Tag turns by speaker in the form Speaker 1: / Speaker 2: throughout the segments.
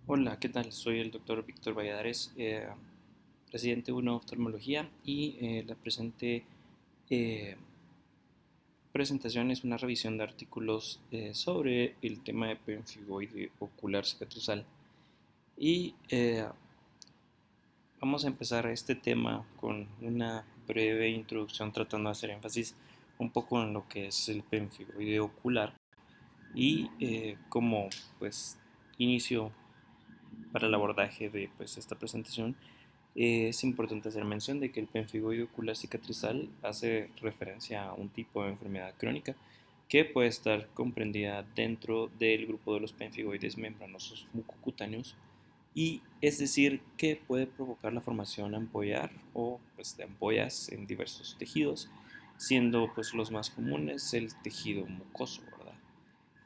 Speaker 1: Hola, ¿qué tal? Soy el doctor Víctor Valladares, residente 1 de oftalmología y la presente eh, presentación es una revisión de artículos sobre el tema de pemfigoide ocular cicatrizal. Y vamos a empezar este tema con una breve introducción tratando de hacer énfasis un poco en lo que es el pemfigoide ocular y como pues inicio para el abordaje de pues, esta presentación. Es importante hacer mención de que el pemfigoide ocular cicatrizal hace referencia a un tipo de enfermedad crónica que puede estar comprendida dentro del grupo de los pemfigoides membranosos mucocutáneos, y es decir que puede provocar la formación ampollar o pues, de ampollas en diversos tejidos, siendo pues los más comunes el tejido mucoso, ¿verdad?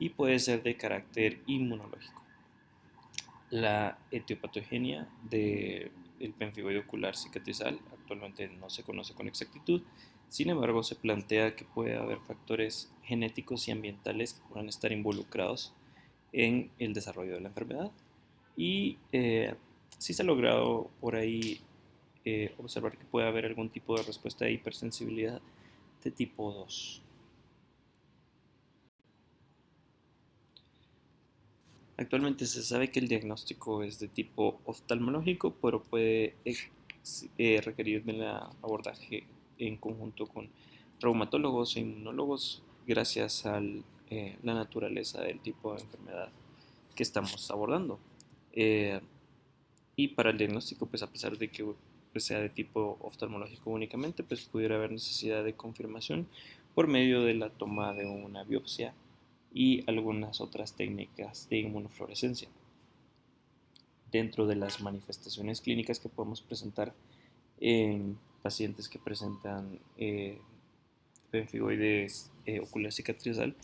Speaker 1: Y puede ser de carácter inmunológico. La etiopatogenia del pemfigoide ocular cicatrizal actualmente no se conoce con exactitud. Sin embargo, se plantea que puede haber factores genéticos y ambientales que puedan estar involucrados en el desarrollo de la enfermedad. Y sí se ha logrado por ahí observar que puede haber algún tipo de respuesta de hipersensibilidad de tipo 2. Actualmente se sabe que el diagnóstico es de tipo oftalmológico, pero puede requerir de la abordaje en conjunto con reumatólogos e inmunólogos gracias a la naturaleza del tipo de enfermedad que estamos abordando. Eh, y para el diagnóstico, pues a pesar de que pues, sea de tipo oftalmológico únicamente, pues pudiera haber necesidad de confirmación por medio de la toma de una biopsia y algunas otras técnicas de inmunofluorescencia. Dentro de las manifestaciones clínicas que podemos presentar en pacientes que presentan pemfigoides ocular cicatrizal,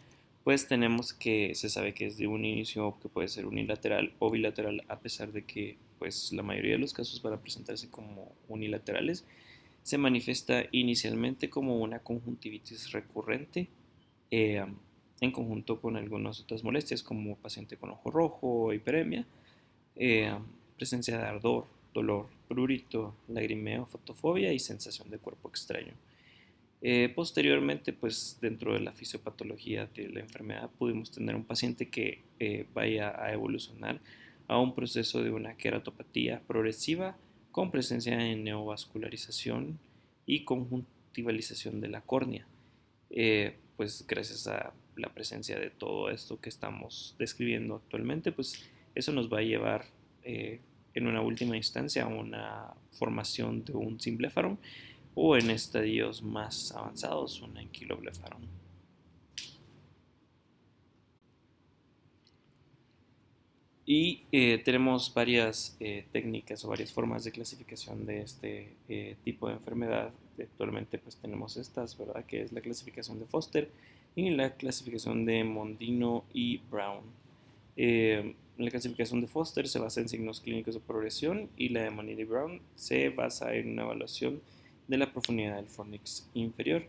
Speaker 1: pues tenemos que se sabe que es de un inicio que puede ser unilateral o bilateral, a pesar de que pues la mayoría de los casos para presentarse como unilaterales se manifiesta inicialmente como una conjuntivitis recurrente, eh, en conjunto con algunas otras molestias como paciente con ojo rojo o hiperemia, eh, presencia de ardor, dolor, prurito, lagrimeo, fotofobia y sensación de cuerpo extraño. Posteriormente, pues dentro de la fisiopatología de la enfermedad pudimos tener un paciente que vaya a evolucionar a un proceso de una queratopatía progresiva con presencia de neovascularización y conjuntivalización de la córnea. Pues gracias a la presencia de todo esto que estamos describiendo actualmente, pues eso nos va a llevar en una última instancia a una formación de un simblefaron o en estadios más avanzados un anquiloblefaron. Y tenemos varias técnicas o varias formas de clasificación de este tipo de enfermedad. Actualmente pues tenemos estas, ¿verdad? Que es la clasificación de Foster y la clasificación de Mondino y Brown. La clasificación de Foster se basa en signos clínicos de progresión y la de Mondino y Brown se basa en una evaluación de la profundidad del fornix inferior.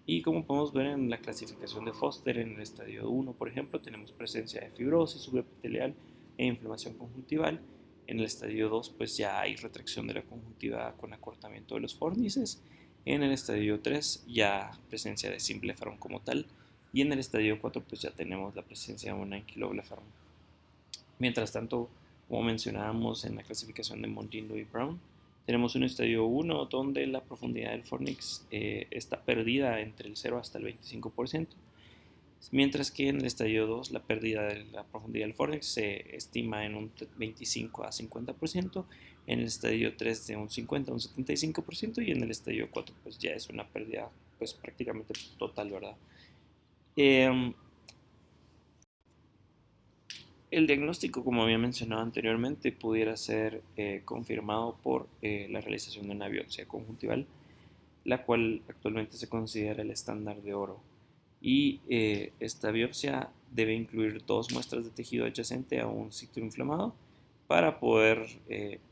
Speaker 1: Y como podemos ver en la clasificación de Foster, en el estadio 1, por ejemplo, tenemos presencia de fibrosis subepitelial e inflamación conjuntival. En el estadio 2, pues ya hay retracción de la conjuntiva con acortamiento de los fornices. En el estadio 3, ya presencia de simblefaron como tal. Y en el estadio 4, pues ya tenemos la presencia de un anquiloblefaron. Mientras tanto, como mencionábamos en la clasificación de Mondino y Brown, tenemos un estadio 1 donde la profundidad del fornix está perdida entre el 0 hasta el 25%, mientras que en el estadio 2 la pérdida de la profundidad del fornix se estima en un 25 a 50%, en el estadio 3 de un 50 a un 75% y en el estadio 4 pues ya es una pérdida pues prácticamente total, ¿verdad? Eh, El diagnóstico, como había mencionado anteriormente, pudiera ser confirmado por la realización de una biopsia conjuntival, la cual actualmente se considera el estándar de oro. Y esta biopsia debe incluir dos muestras de tejido adyacente a un sitio inflamado para poder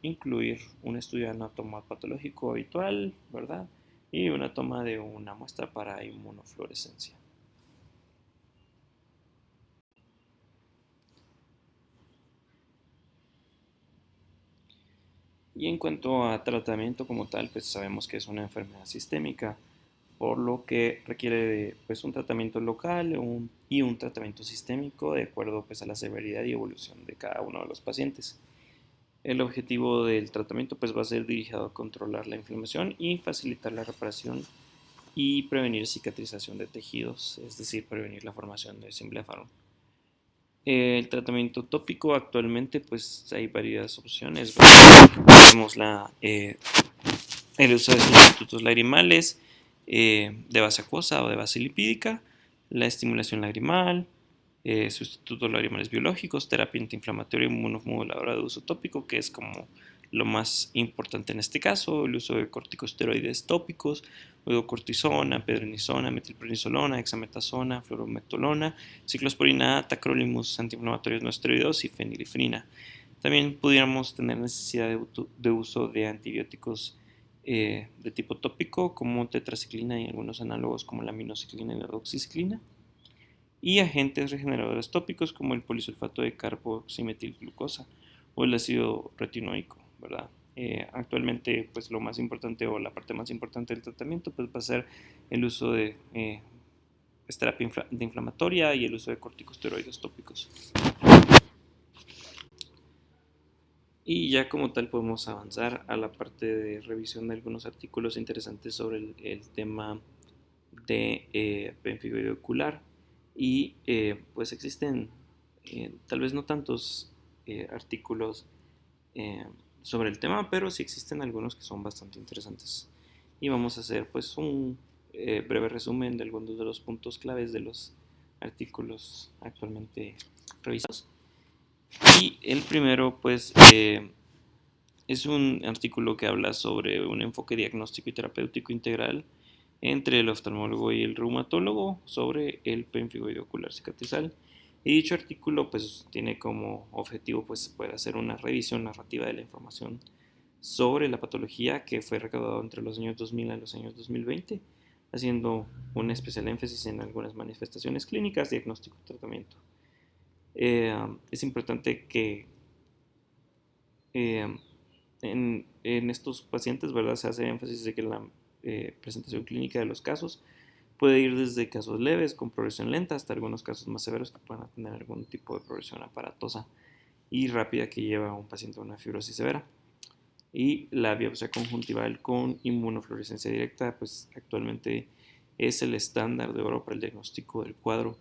Speaker 1: incluir un estudio de anatomopatológico habitual, ¿verdad? Y una toma de una muestra para inmunofluorescencia. Y en cuanto a tratamiento como tal, pues sabemos que es una enfermedad sistémica, por lo que requiere de, pues, un tratamiento local y un tratamiento sistémico de acuerdo, pues, a la severidad y evolución de cada uno de los pacientes. El objetivo del tratamiento, pues, va a ser dirigido a controlar la inflamación y facilitar la reparación y prevenir cicatrización de tejidos, es decir, prevenir la formación de simbléfaro. El tratamiento tópico actualmente, pues hay varias opciones. Tenemos el uso de sustitutos lagrimales de base acuosa o de base lipídica, la estimulación lagrimal, sustitutos lagrimales biológicos, terapia antiinflamatoria y inmunomoduladora de uso tópico, que es como lo más importante en este caso, el uso de corticosteroides tópicos, luego cortisona, prednisona, metilprednisolona, hexametasona, fluorometolona, ciclosporina, tacrolimus, antiinflamatorios no esteroideos y fenilefrina. También pudiéramos tener necesidad de uso de antibióticos de tipo tópico como tetraciclina y algunos análogos como la aminociclina y la doxiciclina, y agentes regeneradores tópicos como el polisulfato de carboximetilglucosa o el ácido retinoico, ¿verdad? Actualmente, pues lo más importante o la parte más importante del tratamiento pues, va a ser el uso de terapia inflamatoria y el uso de corticosteroides tópicos. Y ya como tal podemos avanzar a la parte de revisión de algunos artículos interesantes sobre el tema de pemfigoide ocular. Y pues existen tal vez no tantos artículos eh, sobre el tema, pero sí existen algunos que son bastante interesantes. Y vamos a hacer pues un breve resumen de algunos de los puntos claves de los artículos actualmente revisados. Y el primero pues es un artículo que habla sobre un enfoque diagnóstico y terapéutico integral entre el oftalmólogo y el reumatólogo sobre el pemfigoide ocular cicatrizal. Y dicho artículo pues tiene como objetivo pues poder hacer una revisión narrativa de la información sobre la patología que fue recaudado entre los años 2000 a los años 2020, haciendo un especial énfasis en algunas manifestaciones clínicas, diagnóstico y tratamiento. Es importante que eh, en estos pacientes, ¿verdad? Se hace énfasis de que la presentación clínica de los casos puede ir desde casos leves con progresión lenta hasta algunos casos más severos que puedan tener algún tipo de progresión aparatosa y rápida que lleva a un paciente a una fibrosis severa. Y la biopsia conjuntival con inmunofluorescencia directa, pues actualmente es el estándar de oro para el diagnóstico del cuadro,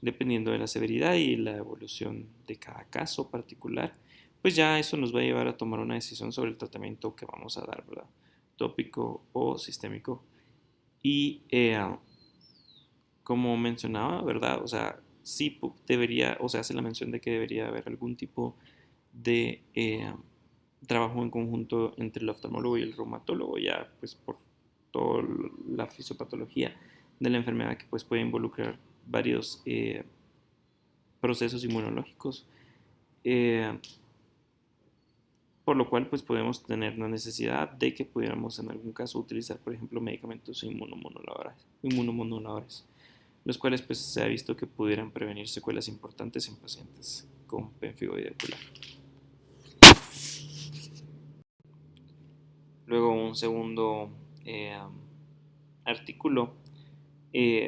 Speaker 1: dependiendo de la severidad y la evolución de cada caso particular. Pues ya eso nos va a llevar a tomar una decisión sobre el tratamiento que vamos a dar, ¿verdad? Tópico o sistémico. Y como mencionaba, ¿verdad? O sea, sí debería, o sea, hace la mención de que debería haber algún tipo de trabajo en conjunto entre el oftalmólogo y el reumatólogo, ya pues por toda la fisiopatología de la enfermedad que pues puede involucrar varios procesos inmunológicos, eh, por lo cual pues podemos tener la necesidad de que pudiéramos en algún caso utilizar, por ejemplo, medicamentos inmunomoduladores, los cuales pues se ha visto que pudieran prevenir secuelas importantes en pacientes con pemfigoide ocular. Luego un segundo artículo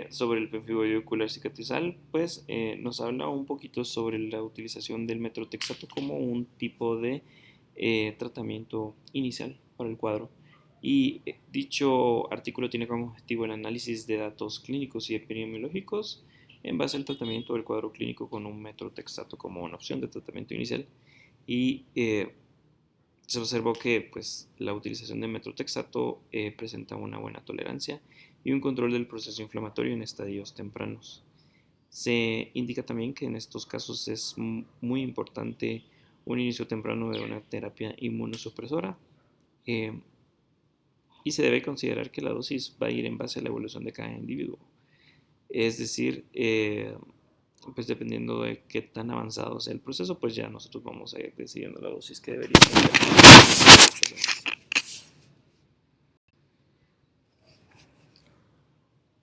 Speaker 1: sobre el pemfigoide ocular cicatrizal, pues nos habla un poquito sobre la utilización del metrotexato como un tipo de tratamiento inicial para el cuadro. Y dicho artículo tiene como objetivo el análisis de datos clínicos y epidemiológicos en base al tratamiento del cuadro clínico con un metrotexato como una opción de tratamiento inicial. Y se observó que pues, la utilización de metrotexato presenta una buena tolerancia y un control del proceso inflamatorio en estadios tempranos. Se indica también que en estos casos es muy importante un inicio temprano de una terapia inmunosupresora eh, y se debe considerar que la dosis va a ir en base a la evolución de cada individuo. Es decir, pues dependiendo de qué tan avanzado sea el proceso, pues ya nosotros vamos a ir decidiendo la dosis que debería ser.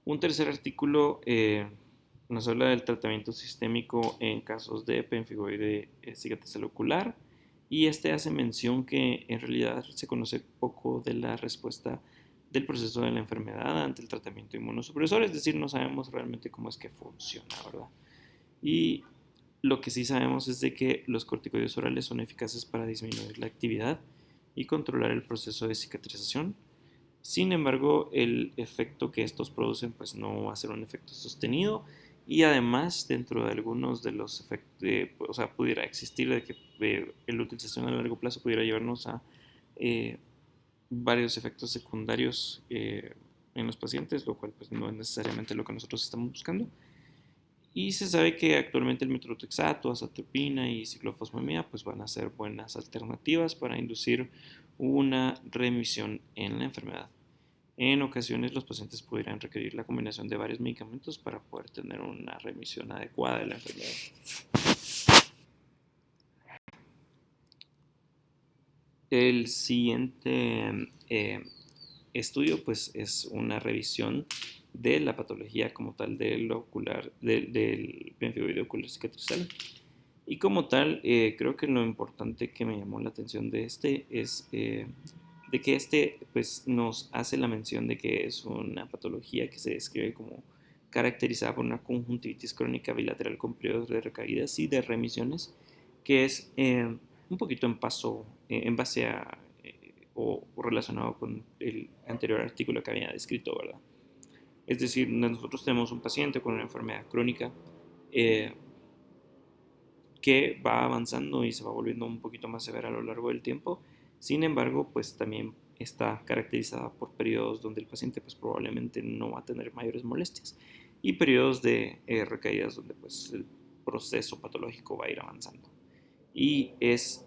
Speaker 1: Un tercer artículo nos habla del tratamiento sistémico en casos de pemfigoide cicatrizal ocular y este hace mención que en realidad se conoce poco de la respuesta del proceso de la enfermedad ante el tratamiento inmunosupresor, es decir, no sabemos realmente cómo es que funciona, ¿verdad? Y lo que sí sabemos es de que los corticoides orales son eficaces para disminuir la actividad y controlar el proceso de cicatrización. Sin embargo, el efecto que estos producen pues no va a ser un efecto sostenido y además dentro de algunos de los efectos, o sea, pudiera existir de que la utilización a largo plazo pudiera llevarnos a eh, varios efectos secundarios en los pacientes, lo cual pues no es necesariamente lo que nosotros estamos buscando. Y se sabe que actualmente el metrotexato, azatropina y ciclofosfamida pues van a ser buenas alternativas para inducir una remisión en la enfermedad. En ocasiones los pacientes pudieran requerir la combinación de varios medicamentos para poder tener una remisión adecuada de la enfermedad. El siguiente estudio pues es una revisión de la patología como tal del ocular, del pemfigoide ocular cicatrizal. Y como tal, creo que lo importante que me llamó la atención de este es de que este pues, nos hace la mención de que es una patología que se describe como caracterizada por una conjuntivitis crónica bilateral con periodos de recaídas y de remisiones, que es un poquito en base a o relacionado con el anterior artículo que había descrito, ¿verdad? Es decir, nosotros tenemos un paciente con una enfermedad crónica eh, que va avanzando y se va volviendo un poquito más severa a lo largo del tiempo. Sin embargo, pues también está caracterizada por periodos donde el paciente pues probablemente no va a tener mayores molestias y periodos de recaídas donde pues el proceso patológico va a ir avanzando. Y es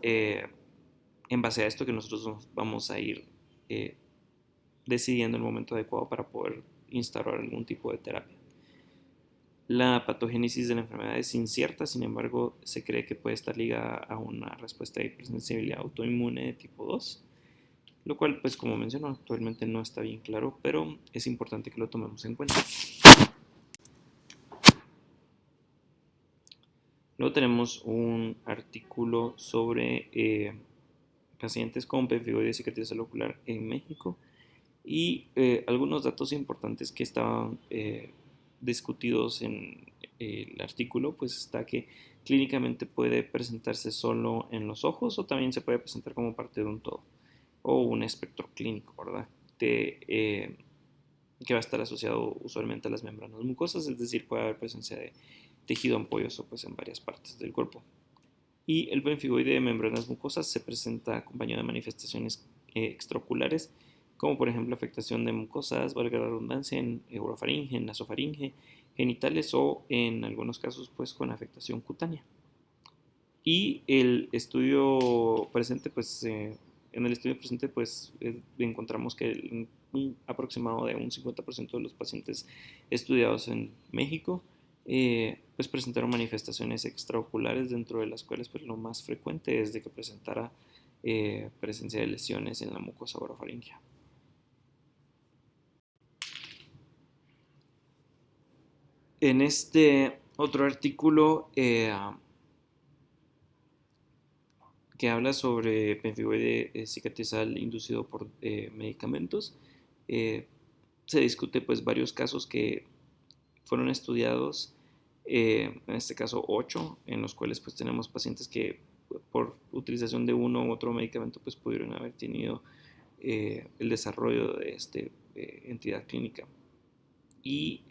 Speaker 1: en base a esto que nosotros vamos a ir eh, decidiendo el momento adecuado para poder instaurar algún tipo de terapia. La patogénesis de la enfermedad es incierta, sin embargo, se cree que puede estar ligada a una respuesta de hipersensibilidad autoinmune de tipo 2, lo cual, pues como menciono, actualmente no está bien claro, pero es importante que lo tomemos en cuenta. Luego tenemos un artículo sobre pacientes con pemfigoide cicatriz ocular en México y algunos datos importantes que estaban discutidos en el artículo, pues está que clínicamente puede presentarse solo en los ojos o también se puede presentar como parte de un todo o un espectro clínico, ¿verdad? Que va a estar asociado usualmente a las membranas mucosas, es decir, puede haber presencia de tejido ampolloso pues, en varias partes del cuerpo. Y el pemfigoide de membranas mucosas se presenta acompañado de manifestaciones extraoculares, como por ejemplo afectación de mucosas, valga la redundancia, en orofaringe, en nasofaringe, genitales o en algunos casos pues con afectación cutánea. Y el estudio presente, pues en el estudio presente pues encontramos que un aproximado de un 50% de los pacientes estudiados en México pues presentaron manifestaciones extraoculares, dentro de las cuales pues lo más frecuente es de que presentara presencia de lesiones en la mucosa orofaringea. En este otro artículo que habla sobre pemfigoide cicatrizal inducido por medicamentos, eh, se discute pues varios casos que fueron estudiados, en este caso 8, en los cuales pues tenemos pacientes que por utilización de uno u otro medicamento pues pudieron haber tenido el desarrollo de esta entidad clínica. Y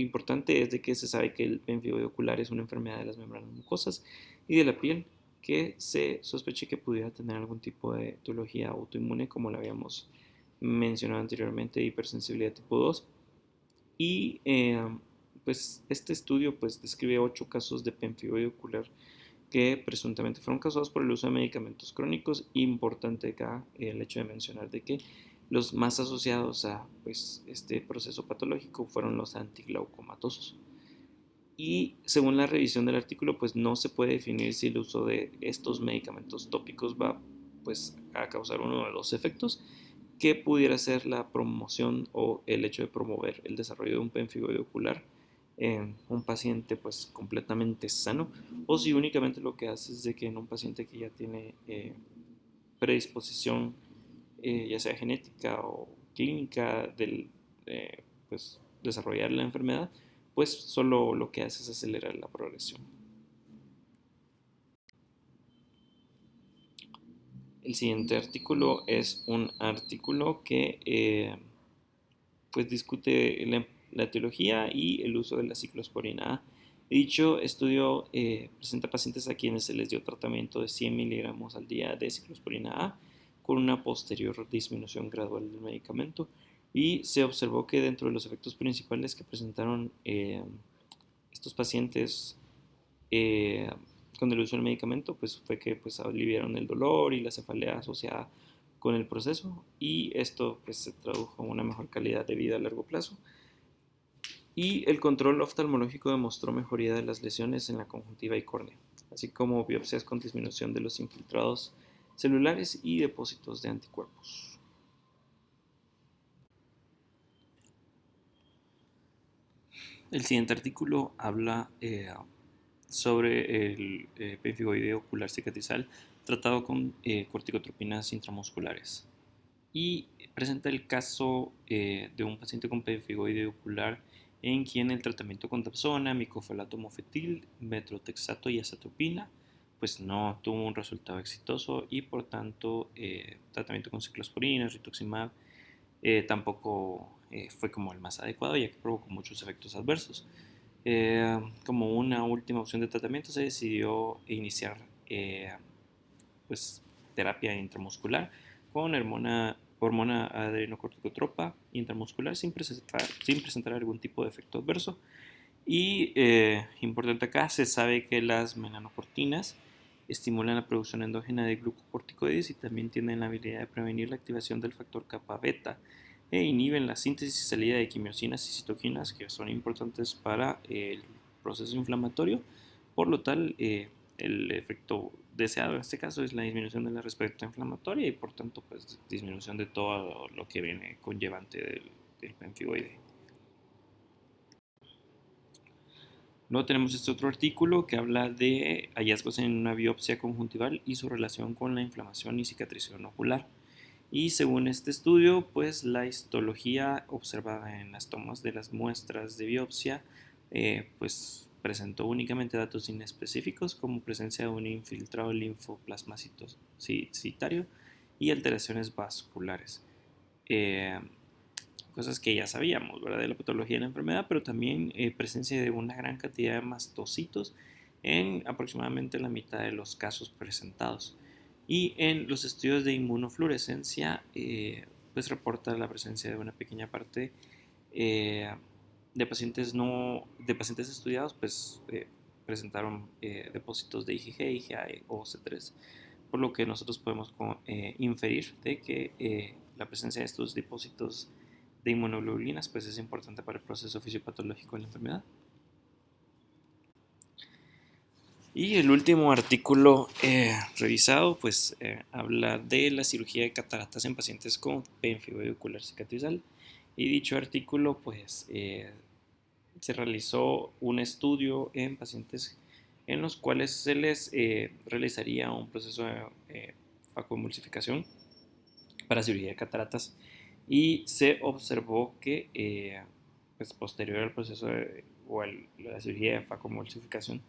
Speaker 1: importante es de que se sabe que el pemfigoide ocular es una enfermedad de las membranas mucosas y de la piel que se sospeche que pudiera tener algún tipo de etiología autoinmune, como lo habíamos mencionado anteriormente, hipersensibilidad tipo 2. Y pues este estudio pues describe 8 casos de pemfigoide ocular que presuntamente fueron causados por el uso de medicamentos crónicos. Importante acá el hecho de mencionar de que los más asociados a pues, este proceso patológico fueron los antiglaucomatosos. Y según la revisión del artículo, pues no se puede definir si el uso de estos medicamentos tópicos va pues, a causar uno de los efectos que pudiera ser la promoción o el hecho de promover el desarrollo de un pemfigoide ocular un paciente pues completamente sano, o si únicamente lo que hace es de que en un paciente que ya tiene predisposición, ya sea genética o clínica, del pues, desarrollar la enfermedad, pues solo lo que hace es acelerar la progresión. El siguiente artículo es un artículo que pues discute la etiología y el uso de la ciclosporina A. Dicho estudio presenta pacientes a quienes se les dio tratamiento de 100 miligramos al día de ciclosporina A con una posterior disminución gradual del medicamento, y se observó que dentro de los efectos principales que presentaron estos pacientes eh, con el uso del medicamento, pues fue que pues aliviaron el dolor y la cefalea asociada con el proceso, y esto pues se tradujo en una mejor calidad de vida a largo plazo. Y el control oftalmológico demostró mejoría de las lesiones en la conjuntiva y córnea, así como biopsias con disminución de los infiltrados celulares y depósitos de anticuerpos. El siguiente artículo habla sobre el pemfigoide ocular cicatrizal tratado con corticotropinas intramusculares, y presenta el caso de un paciente con pemfigoide ocular en quien el tratamiento con dapsona, micofolato mofetil, metrotexato y azatropina pues no tuvo un resultado exitoso, y por tanto tratamiento con ciclosporina, rituximab tampoco fue como el más adecuado, ya que provocó muchos efectos adversos. Como una última opción de tratamiento se decidió iniciar pues, terapia intramuscular con hormona adrenocorticotropa intramuscular sin presentar algún tipo de efecto adverso. Y importante acá, se sabe que las melanocortinas estimulan la producción endógena de glucocorticoides y también tienen la habilidad de prevenir la activación del factor kappa beta, e inhiben la síntesis y salida de quimiosinas y citoquinas, que son importantes para el proceso inflamatorio. Por lo tal, el efecto deseado en este caso es la disminución de la respuesta inflamatoria y por tanto pues disminución de todo lo que viene conllevante del pemfigoide. Luego tenemos este otro artículo que habla de hallazgos en una biopsia conjuntival y su relación con la inflamación y cicatrización ocular. Y según este estudio, pues la histología observada en las tomas de las muestras de biopsia pues presentó únicamente datos inespecíficos como presencia de un infiltrado linfoplasmacitario y alteraciones vasculares. Eh, Cosas que ya sabíamos, ¿verdad? De la patología de la enfermedad, pero también presencia de una gran cantidad de mastocitos en aproximadamente la mitad de los casos presentados. Y en los estudios de inmunofluorescencia, pues reporta la presencia de una pequeña parte eh, de pacientes estudiados, pues presentaron depósitos de IgG, IgA o C3, por lo que nosotros podemos inferir de que la presencia de estos depósitos de inmunoglobulinas pues es importante para el proceso fisiopatológico de la enfermedad. Y el último artículo revisado pues habla de la cirugía de cataratas en pacientes con pemfigoide ocular cicatrizal, y dicho artículo pues se realizó un estudio en pacientes en los cuales se les realizaría un proceso de facoemulsificación para cirugía de cataratas, y se observó que pues posterior al proceso o a la cirugía de facomulsificación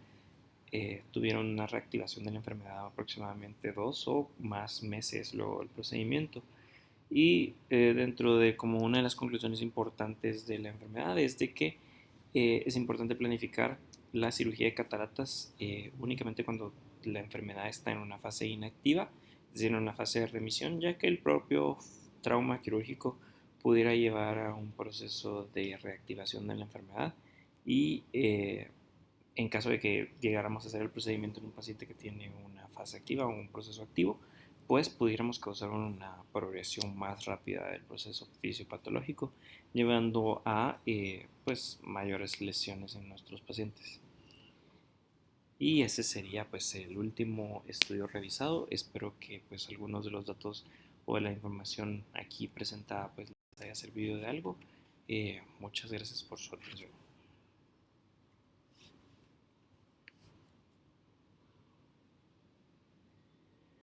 Speaker 1: tuvieron una reactivación de la enfermedad aproximadamente 2 o más meses luego del procedimiento. Y dentro de como una de las conclusiones importantes de la enfermedad es de que es importante planificar la cirugía de cataratas únicamente cuando la enfermedad está en una fase inactiva, es decir, en una fase de remisión, ya que el propio trauma quirúrgico pudiera llevar a un proceso de reactivación de la enfermedad, y en caso de que llegáramos a hacer el procedimiento en un paciente que tiene una fase activa o un proceso activo, pues pudiéramos causar una progresión más rápida del proceso fisiopatológico, llevando a pues mayores lesiones en nuestros pacientes. Y ese sería pues el último estudio revisado. Espero que pues algunos de los datos o de la información aquí presentada pues les haya servido de algo. Muchas gracias por su atención.